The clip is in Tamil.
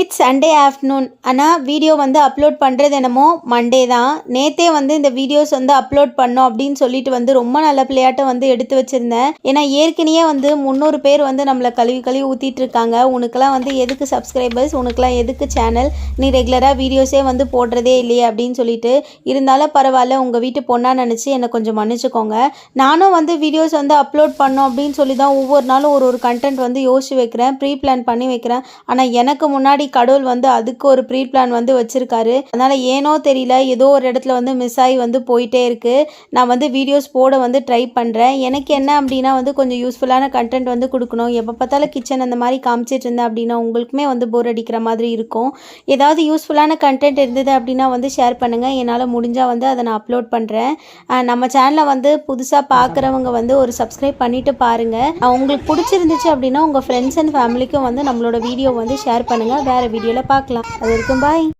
It's Sunday afternoon. ஆனால் வீடியோ வந்து அப்லோட் பண்ணுறது என்னமோ மண்டே தான். நேற்றே வந்து இந்த வீடியோஸ் வந்து அப்லோட் பண்ணோம் அப்படின்னு சொல்லிட்டு வந்து ரொம்ப நல்ல பிள்ளையாட்டம் வந்து எடுத்து வச்சுருந்தேன். ஏன்னா ஏற்கனவே வந்து 300 பேர் வந்து நம்மளை கழுவி ஊற்றிட்டு இருக்காங்க. உனக்கெல்லாம் வந்து எதுக்கு சப்ஸ்கிரைபர்ஸ், உனக்கெல்லாம் எதுக்கு சேனல், நீ ரெகுலராக வீடியோஸே வந்து போடுறதே இல்லையே அப்படின்னு சொல்லிட்டு. இருந்தாலும் பரவாயில்ல, உங்கள் வீட்டு பொண்ணாக நினச்சி என்னை கொஞ்சம் மன்னிச்சுக்கோங்க. நானும் வந்து வீடியோஸ் வந்து அப்லோட் பண்ணோம் அப்படின்னு சொல்லி தான் ஒவ்வொரு நாளும் ஒரு கண்டென்ட் வந்து யோசிச்சு வைக்கிறேன், ப்ரீ பிளான் பண்ணி வைக்கிறேன். ஆனால் எனக்கு முன்னாடி கடவுள் வந்து அதுக்கு ஒரு ப்ரீ பிளான் வந்து வச்சிருக்காரு. அதனால ஏனோ தெரியல, ஏதோ ஒரு இடத்துல வந்து மிஸ் ஆகி வந்து போயிட்டே இருக்கு. நான் வந்து வீடியோஸ் போட வந்து ட்ரை பண்றேன். எனக்கு என்ன அப்படின்னா வந்து கொஞ்சம் யூஸ்ஃபுல்லான கண்டென்ட் வந்து கொடுக்கணும். எப்போ பார்த்தாலும் கிச்சன் அந்த மாதிரி காமிச்சிட்டு இருந்தேன் அப்படின்னா உங்களுக்குமே வந்து போர் அடிக்கிற மாதிரி இருக்கும். ஏதாவது யூஸ்ஃபுல்லான கண்டென்ட் இருந்தது அப்படின்னா வந்து ஷேர் பண்ணுங்க. என்னால் முடிஞ்சால் வந்து அதை நான் அப்லோட் பண்ணுறேன். நம்ம சேனலை வந்து புதுசாக பார்க்குறவங்க வந்து ஒரு சப்ஸ்கிரைப் பண்ணிட்டு பாருங்க. உங்களுக்கு பிடிச்சிருந்துச்சு அப்படின்னா உங்கள் ஃப்ரெண்ட்ஸ் அண்ட் ஃபேமிலிக்கும் வந்து நம்மளோட வீடியோ வந்து ஷேர் பண்ணுங்க. வேறு வீடியோவில் பார்க்கலாம். அது வரைக்கும் பாய்.